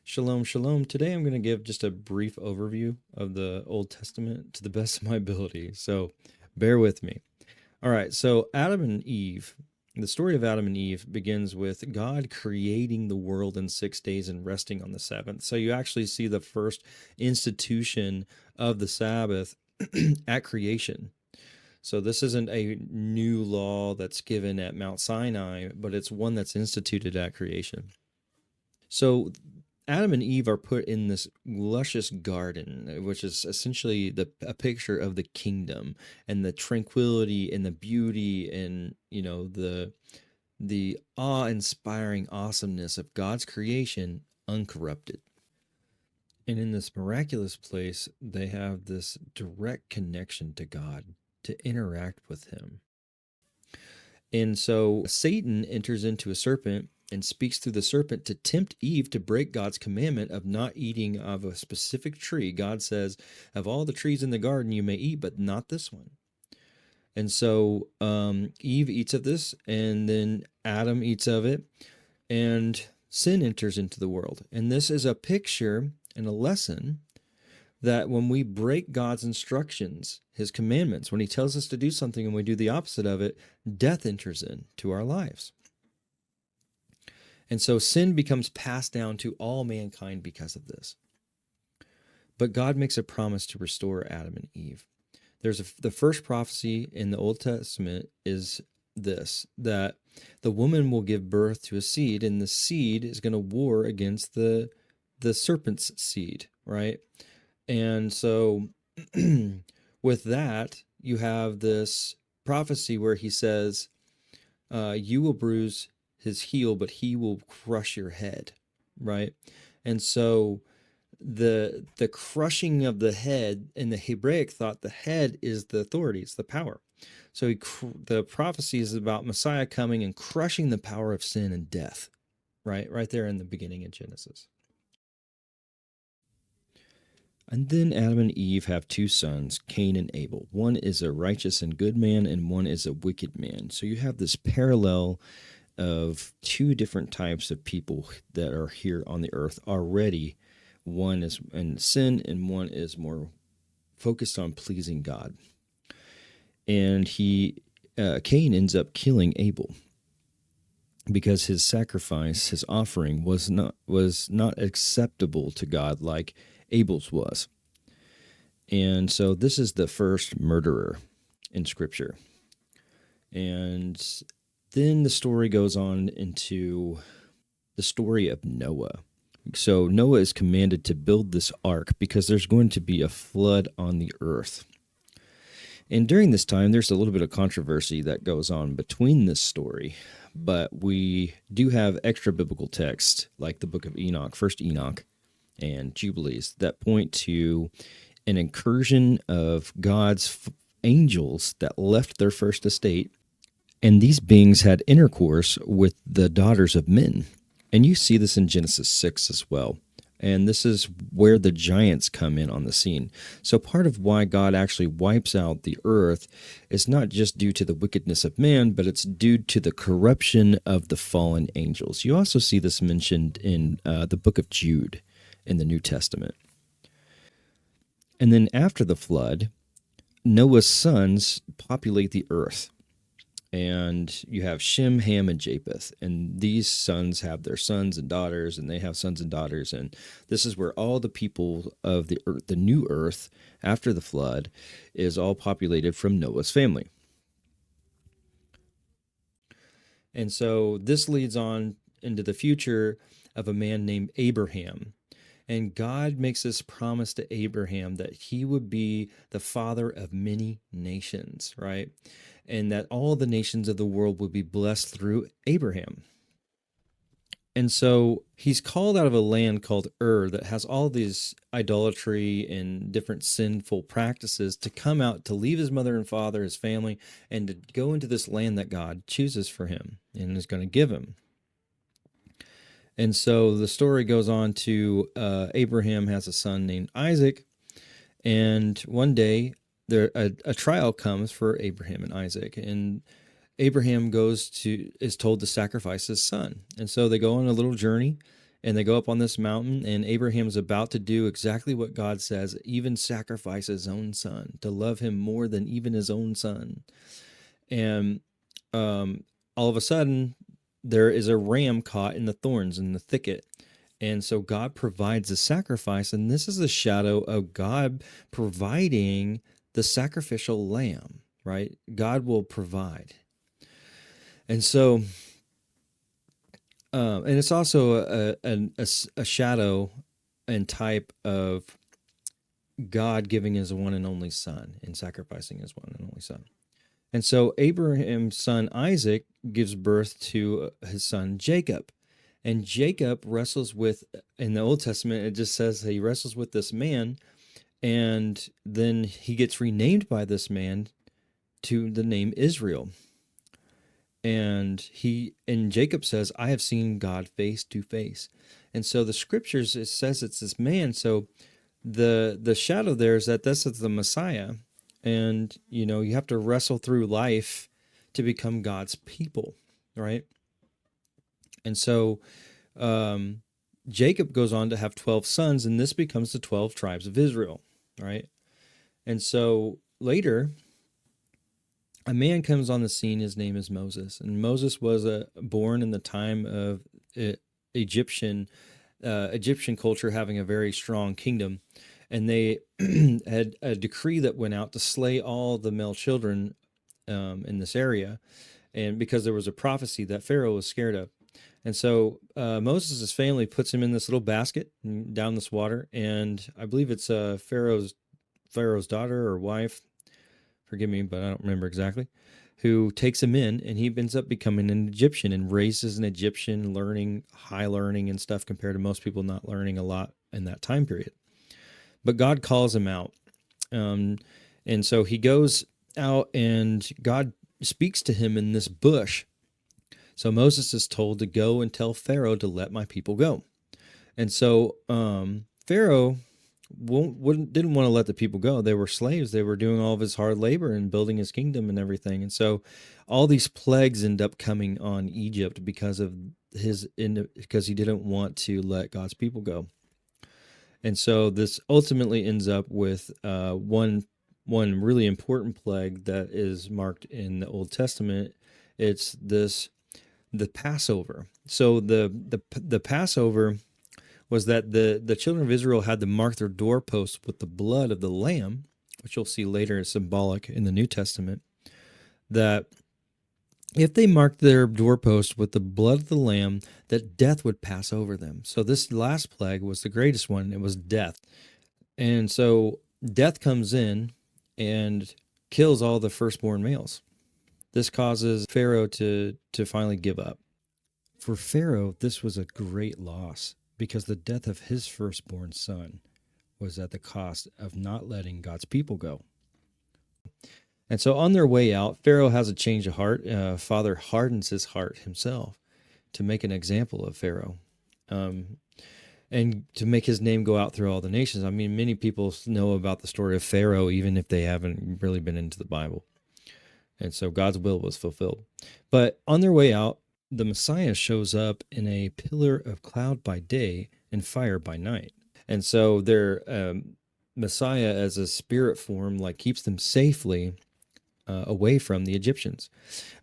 Shalom, shalom. Today I'm going to give just a brief overview of the Old Testament to the best of my ability. So bear with me. All right, so Adam and Eve, the story of Adam and Eve begins with God creating the world in 6 days and resting on the seventh. So you actually see the first institution of the Sabbath at creation. So this isn't a new law that's given at Mount Sinai, but it's one that's instituted at creation. So Adam and Eve are put in this luscious garden, which is essentially a picture of the kingdom and the tranquility and the beauty and the awe-inspiring awesomeness of God's creation uncorrupted. And in this miraculous place, they have this direct connection to God to interact with him. And so Satan enters into a serpent and speaks through the serpent to tempt Eve to break God's commandment of not eating of a specific tree. God says, of all the trees in the garden you may eat, but not this one. And so Eve eats of this, and then Adam eats of it, and sin enters into the world. And this is a picture and a lesson that when we break God's instructions, his commandments, when he tells us to do something and we do the opposite of it, death enters into our lives. And so sin becomes passed down to all mankind because of this. But God makes a promise to restore Adam and Eve. The first prophecy in the Old Testament is this, that the woman will give birth to a seed, and the seed is going to war against the serpent's seed, right? And so with that, you have this prophecy where he says, you will bruise his heel, but he will crush your head, right? And so the crushing of the head in the Hebraic thought, the head is the authority, it's the power. So the prophecy is about Messiah coming and crushing the power of sin and death, right there in the beginning of Genesis. And then Adam and Eve have two sons, Cain and Abel. One is a righteous and good man, and one is a wicked man. So you have this parallel of two different types of people that are here on the earth already. One is in sin, and one is more focused on pleasing God. And Cain ends up killing Abel because his sacrifice, his offering, was not acceptable to God like Abel's was. And so this is the first murderer in Scripture. And then the story goes on into the story of Noah. So Noah is commanded to build this ark because there's going to be a flood on the earth. And during this time, there's a little bit of controversy that goes on between this story, but we do have extra biblical texts like the book of Enoch, First Enoch, and Jubilees that point to an incursion of God's angels that left their first estate, and these beings had intercourse with the daughters of men. And you see this in Genesis 6 as well. And this is where the giants come in on the scene. So part of why God actually wipes out the earth is not just due to the wickedness of man, but it's due to the corruption of the fallen angels. You also see this mentioned in the book of Jude in the New Testament. And then after the flood, Noah's sons populate the earth. And you have Shem, Ham, and Japheth. And these sons have their sons and daughters, and they have sons and daughters. And this is where all the people of the earth, the new earth after the flood, is all populated from Noah's family. And so this leads on into the future of a man named Abraham. And God makes this promise to Abraham that he would be the father of many nations, right? And that all the nations of the world would be blessed through Abraham. And so he's called out of a land called Ur that has all these idolatry and different sinful practices to come out, to leave his mother and father, his family, and to go into this land that God chooses for him and is going to give him. And so the story goes on to Abraham has a son named Isaac, and one day a trial comes for Abraham and Isaac, and Abraham is told to sacrifice his son. And so they go on a little journey, And they go up on this mountain, and Abraham's about to do exactly what God says, even sacrifice his own son, to love him more than even his own son. And all of a sudden, there is a ram caught in the thorns in the thicket. And so God provides a sacrifice, and this is a shadow of God providing the sacrificial lamb, right? God will provide. And so, and it's also a shadow and type of God giving his one and only son and sacrificing his one and only son. And so Abraham's son Isaac gives birth to his son Jacob. And Jacob wrestles with, in the Old Testament, it just says he wrestles with this man, and then he gets renamed by this man to the name Israel. And Jacob says, I have seen God face to face. And so the scriptures, it says it's this man. So the shadow there is that this is the Messiah. And, you have to wrestle through life to become God's people, right? And so Jacob goes on to have 12 sons, and this becomes the 12 tribes of Israel, right? And so later, a man comes on the scene. His name is Moses, and Moses was born in the time of Egyptian culture having a very strong kingdom, and they had a decree that went out to slay all the male children in this area, and because there was a prophecy that Pharaoh was scared of. And so Moses' family puts him in this little basket down this water, and I believe it's Pharaoh's daughter or wife, forgive me, but I don't remember exactly, who takes him in, and he ends up becoming an Egyptian and raised as an Egyptian, high learning and stuff compared to most people not learning a lot in that time period. But God calls him out. And so he goes out, and God speaks to him in this bush. So Moses is told to go and tell Pharaoh to let my people go. And so Pharaoh didn't want to let the people go. They were slaves. They were doing all of his hard labor and building his kingdom and everything. And so all these plagues end up coming on Egypt because he didn't want to let God's people go. And so this ultimately ends up with one really important plague that is marked in the Old Testament. It's the Passover. So the Passover was that the children of Israel had to mark their doorposts with the blood of the lamb, which you'll see later is symbolic in the New Testament, that if they marked their doorposts with the blood of the lamb, that death would pass over them. So this last plague was the greatest one. It was death. And so death comes in and kills all the firstborn males. This causes Pharaoh to finally give up. For Pharaoh, this was a great loss because the death of his firstborn son was at the cost of not letting God's people go. And so on their way out, Pharaoh has a change of heart. Father hardens his heart himself to make an example of Pharaoh and to make his name go out through all the nations. I mean, many people know about the story of Pharaoh, even if they haven't really been into the Bible. And so God's will was fulfilled. But on their way out, the Messiah shows up in a pillar of cloud by day and fire by night. And so their Messiah as a spirit form keeps them safely away from the Egyptians.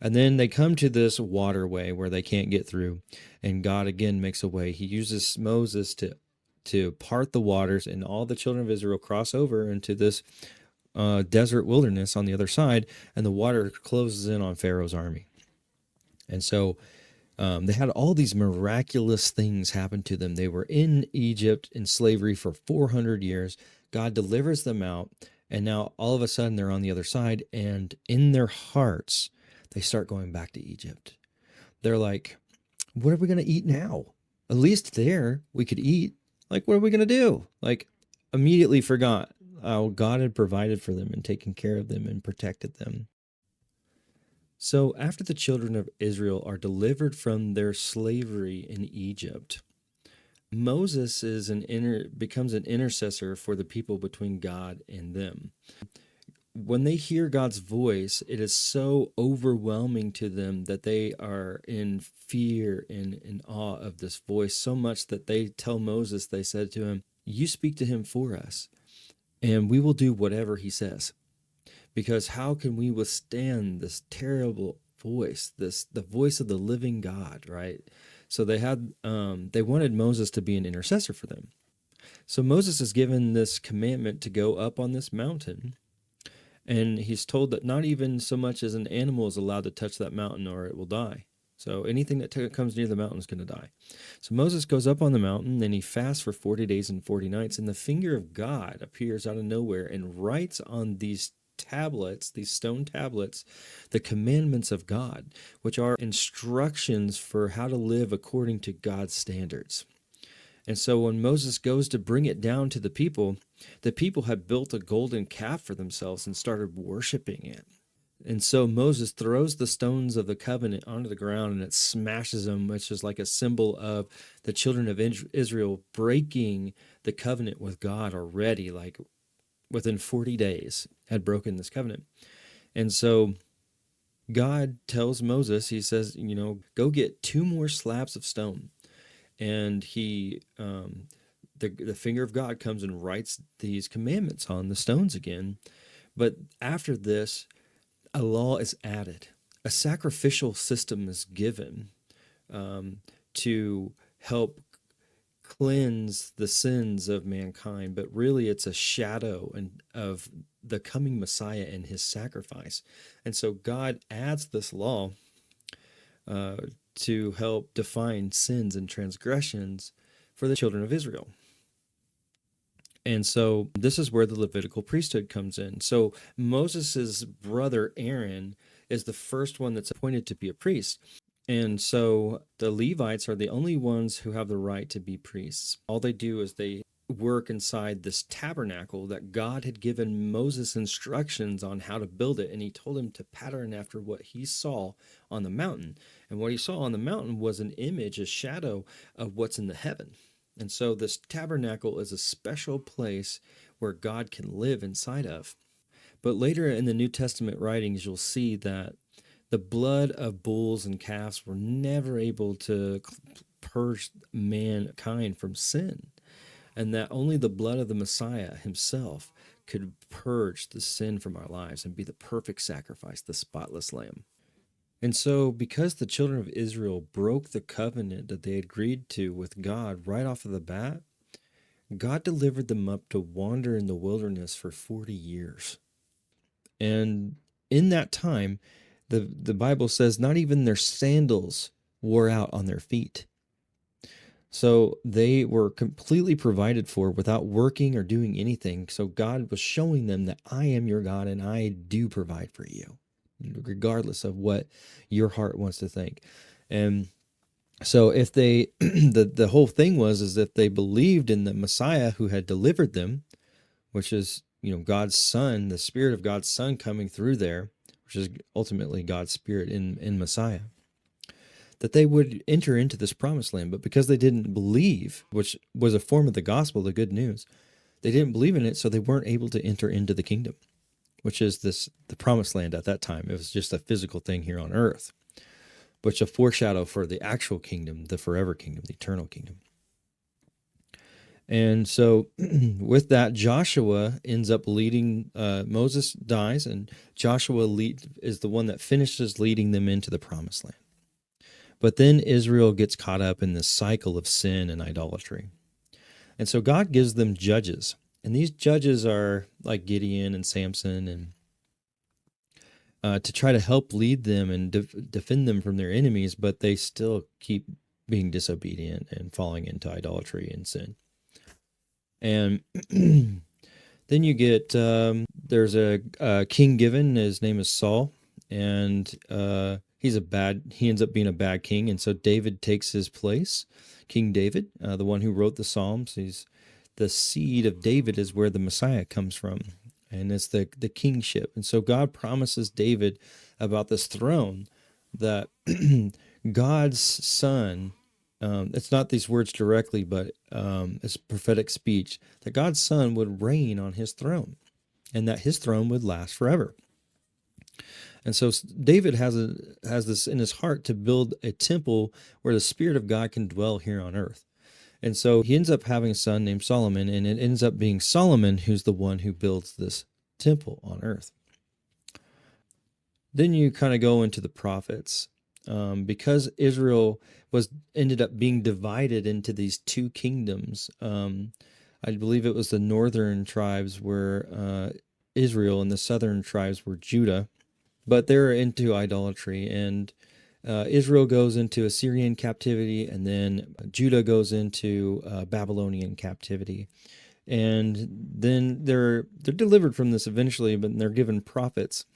And then they come to this waterway where they can't get through, and God again makes a way. He uses Moses to part the waters, and all the children of Israel cross over into this desert wilderness on the other side, and the water closes in on Pharaoh's army. And so they had all these miraculous things happen to them. They were in Egypt in slavery for 400 years. God delivers them out, and now all of a sudden they're on the other side, and in their hearts, they start going back to Egypt. They're like, what are we going to eat now? At least there we could eat. What are we going to do? Immediately forgot how God had provided for them and taken care of them and protected them. So after the children of Israel are delivered from their slavery in Egypt, Moses becomes an intercessor for the people between God and them. when they hear God's voice, it is so overwhelming to them that they are in fear and in awe of this voice, so much that they tell Moses, they said to him, "You speak to him for us, and we will do whatever he says." Because how can we withstand this terrible voice, the voice of the living God, right? So they wanted Moses to be an intercessor for them. So Moses is given this commandment to go up on this mountain, and he's told that not even so much as an animal is allowed to touch that mountain or it will die. So anything that comes near the mountain is going to die. So Moses goes up on the mountain, and he fasts for 40 days and 40 nights, and the finger of God appears out of nowhere and writes on these tablets, these stone tablets, the commandments of God, which are instructions for how to live according to God's standards. And so when Moses goes to bring it down to the people had built a golden calf for themselves and started worshiping it. And so Moses throws the stones of the covenant onto the ground, and it smashes them, which is like a symbol of the children of Israel breaking the covenant with God already, like within 40 days had broken this covenant. And so God tells Moses, he says, go get 2 more slabs of stone. And he, the finger of God comes and writes these commandments on the stones again. But after this, a law is added. A sacrificial system is given to help cleanse the sins of mankind, but really it's a shadow of the coming Messiah and his sacrifice. And so God adds this law to help define sins and transgressions for the children of Israel. And so this is where the Levitical priesthood comes in. So Moses's brother Aaron is the first one that's appointed to be a priest. And so the Levites are the only ones who have the right to be priests. All they do is they work inside this tabernacle that God had given Moses instructions on how to build it. And he told him to pattern after what he saw on the mountain. And what he saw on the mountain was an image, a shadow of what's in the heaven. And so this tabernacle is a special place where God can live inside of. But later in the New Testament writings, you'll see that the blood of bulls and calves were never able to purge mankind from sin, and that only the blood of the Messiah himself could purge the sin from our lives and be the perfect sacrifice, the spotless lamb. And so because the children of Israel broke the covenant that they agreed to with God right off of the bat, God delivered them up to wander in the wilderness for 40 years. And in that time, the Bible says not even their sandals wore out on their feet. So they were completely provided for without working or doing anything. So God was showing them that I am your God and I do provide for you, regardless of what your heart wants to think. And so if they, the whole thing is if they believed in the Messiah who had delivered them, which is, God's Son, the Spirit of God's Son coming through there, which is ultimately God's Spirit in Messiah, that they would enter into this promised land. But because they didn't believe, which was a form of the gospel, the good news, they didn't believe in it, so they weren't able to enter into the kingdom, which is the promised land at that time. It was just a physical thing here on earth, which a foreshadow for the actual kingdom, the forever kingdom, the eternal kingdom. And so with that, Joshua ends up leading, Moses dies, and Joshua is the one that finishes leading them into the promised land. But then Israel gets caught up in this cycle of sin and idolatry. And so God gives them judges. And these judges are like Gideon and Samson, and to try to help lead them and defend them from their enemies, but they still keep being disobedient and falling into idolatry and sin. And then you get, there's a king given, his name is Saul, and he ends up being a bad king, and so David takes his place, King David, the one who wrote the Psalms. He's the seed of David is where the Messiah comes from, and it's the kingship. And so God promises David about this throne that God's son, it's not these words directly, but it's prophetic speech, that God's son would reign on his throne. and that his throne would last forever. And so David has this in his heart to build a temple where the Spirit of God can dwell here on earth. And so he ends up having a son named Solomon, and it ends up being Solomon who's the one who builds this temple on earth. Then you kind of go into the prophets. Because Israel ended up being divided into these two kingdoms. I believe it was the northern tribes were Israel, and the southern tribes were Judah. But they're into idolatry, and Israel goes into Assyrian captivity, and then Judah goes into Babylonian captivity. And then they're delivered from this eventually, but they're given prophets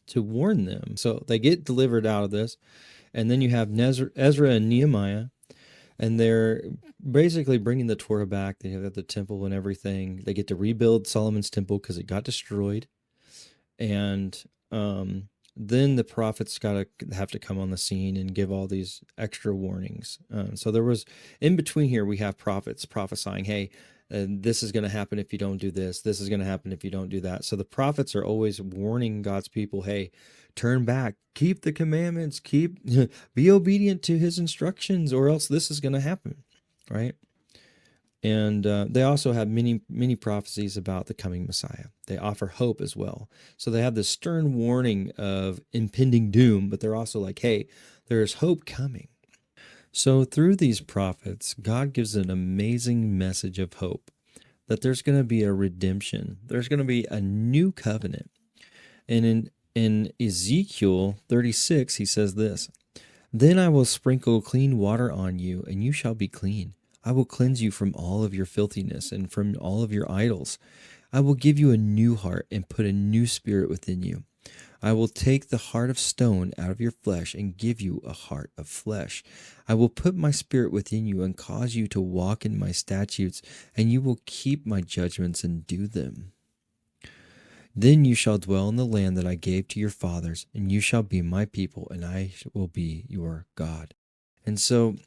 to warn them. So they get delivered out of this. And then you have Ezra and Nehemiah, and they're basically bringing the Torah back. They have the temple and everything. They get to rebuild Solomon's temple because it got destroyed. And then the prophets have to come on the scene and give all these extra warnings. So there was, in between here, we have prophets prophesying, hey, this is going to happen if you don't do this. This is going to happen if you don't do that. So the prophets are always warning God's people, hey, turn back, keep the commandments, be obedient to his instructions, or else this is going to happen, right? And they also have many prophecies about the coming Messiah. They offer hope as well. So they have this stern warning of impending doom, but they're also like, hey, there is hope coming. So through these prophets, God gives an amazing message of hope that there's going to be a redemption. There's going to be a new covenant. And in Ezekiel 36, he says this, "Then I will sprinkle clean water on you, and you shall be clean. I will cleanse you from all of your filthiness and from all of your idols. I will give you a new heart and put a new spirit within you. I will take the heart of stone out of your flesh and give you a heart of flesh. I will put my spirit within you and cause you to walk in my statutes, and you will keep my judgments and do them. Then you shall dwell in the land that I gave to your fathers, and you shall be my people, and I will be your God." And so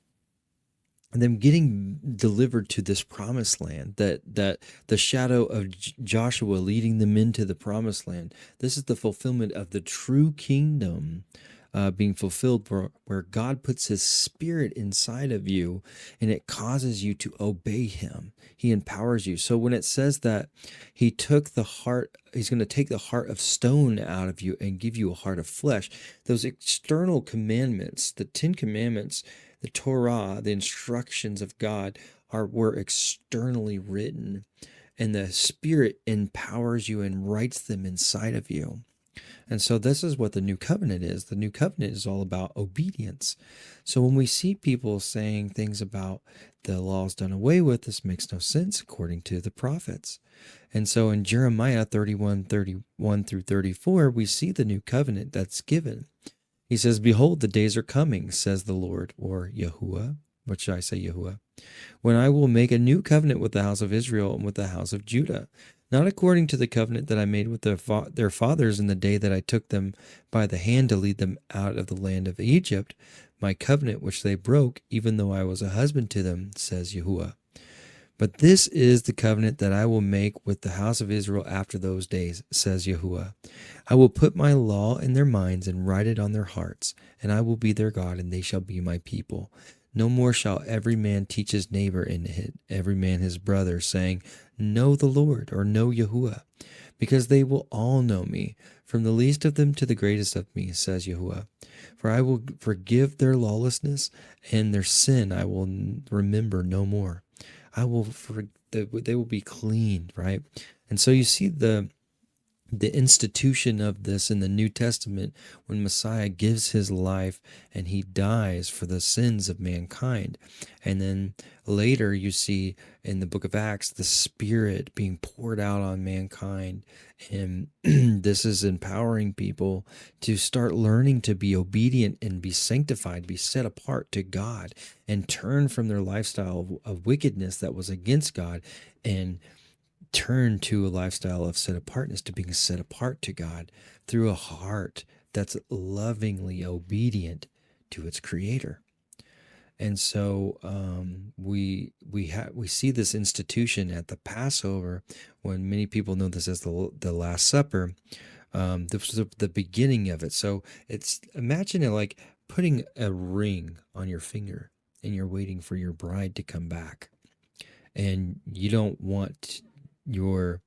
them getting delivered to this promised land, that the shadow of Joshua leading them into the promised land, this is the fulfillment of the true kingdom being fulfilled, where God puts his spirit inside of you, and it causes you to obey him. He empowers you. So when it says that he's going to take the heart of stone out of you and give you a heart of flesh, those external commandments, the 10 commandments, the Torah, the instructions of God were externally written, and the Spirit empowers you and writes them inside of you. And so this is what the new covenant is. The new covenant is all about obedience. So when we see people saying things about the law's done away with, this makes no sense according to the prophets. And so in Jeremiah 31 through 34, we see the new covenant that's given. He says, "Behold, the days are coming, says the Lord," or Yahuwah. What should I say, Yahuwah? "When I will make a new covenant with the house of Israel and with the house of Judah, not according to the covenant that I made with their fathers in the day that I took them by the hand to lead them out of the land of Egypt, my covenant which they broke, even though I was a husband to them, says Yahuwah. But this is the covenant that I will make with the house of Israel after those days, says Yahuwah. I will put my law in their minds and write it on their hearts, and I will be their God, and they shall be my people. No more shall every man teach his neighbor and every man his brother, saying, Know the Lord, or know Yahuwah, because they will all know me, from the least of them to the greatest of me, says Yahuwah. For I will forgive their lawlessness, and their sin I will remember no more. They will be cleaned, right? And so you see the institution of this in the New Testament when Messiah gives his life and he dies for the sins of mankind. And then later you see in the book of Acts the Spirit being poured out on mankind. And this is empowering people to start learning to be obedient and be sanctified, be set apart to God, and turn from their lifestyle of wickedness that was against God and turn to a lifestyle of set apartness, to being set apart to God through a heart that's lovingly obedient to its creator. And so we see this institution at the Passover, when many people know this as the Last Supper. This was the beginning of it. So it's, imagine it like putting a ring on your finger, and you're waiting for your bride to come back, and you don't want that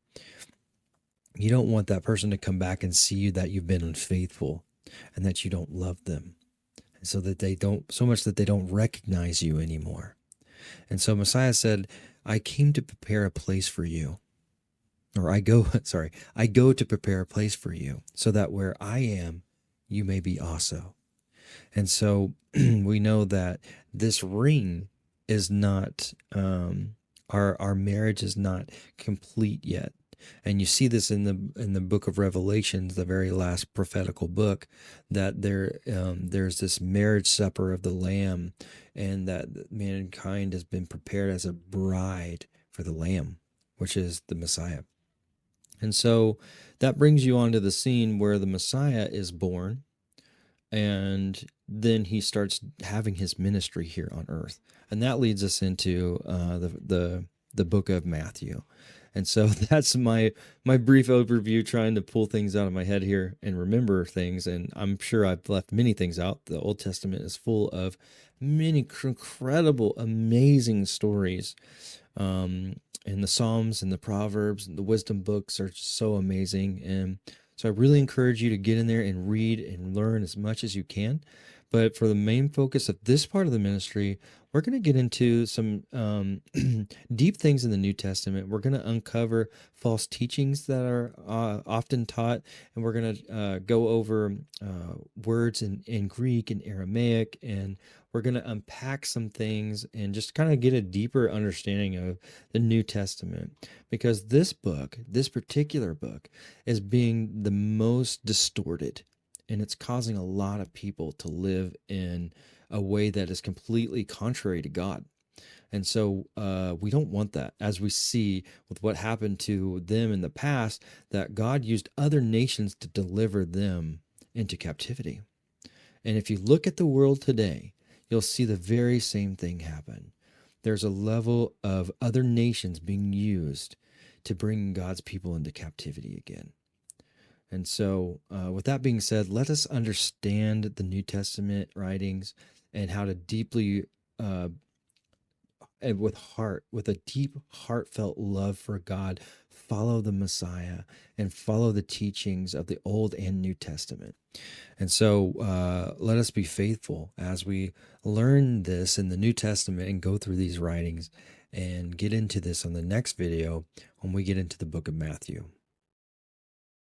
person to come back and see you, that you've been unfaithful and that you don't love them, and so that they don't recognize you anymore. And so Messiah said, I came to prepare a place for you. Or I go to prepare a place for you, so that where I am, you may be also. And so we know that this ring is not, our marriage is not complete yet. And you see this in the book of Revelations, the very last prophetical book, that there's this marriage supper of the Lamb, and that mankind has been prepared as a bride for the Lamb, which is the Messiah. And so that brings you onto the scene where the Messiah is born, and then he starts having his ministry here on earth. And that leads us into the book of Matthew. And so that's my brief overview, trying to pull things out of my head here and remember things. And I'm sure I've left many things out. The Old Testament is full of many incredible, amazing stories. And the Psalms and the Proverbs and the wisdom books are just so amazing. And so I really encourage you to get in there and read and learn as much as you can. But for the main focus of this part of the ministry, we're going to get into some deep things in the New Testament. We're going to uncover false teachings that are often taught, and we're going to go over words in Greek and Aramaic, and we're going to unpack some things and just kind of get a deeper understanding of the New Testament, because this particular book, is being the most distorted, and it's causing a lot of people to live in a way that is completely contrary to God. And so we don't want that, as we see with what happened to them in the past, that God used other nations to deliver them into captivity. And if you look at the world today, you'll see the very same thing happen. There's a level of other nations being used to bring God's people into captivity again. And so with that being said, let us understand the New Testament writings and how to deeply, and with a deep, heartfelt love for God, follow the Messiah and follow the teachings of the Old and New Testament. And so let us be faithful as we learn this in the New Testament and go through these writings, and get into this on the next video when we get into the book of Matthew.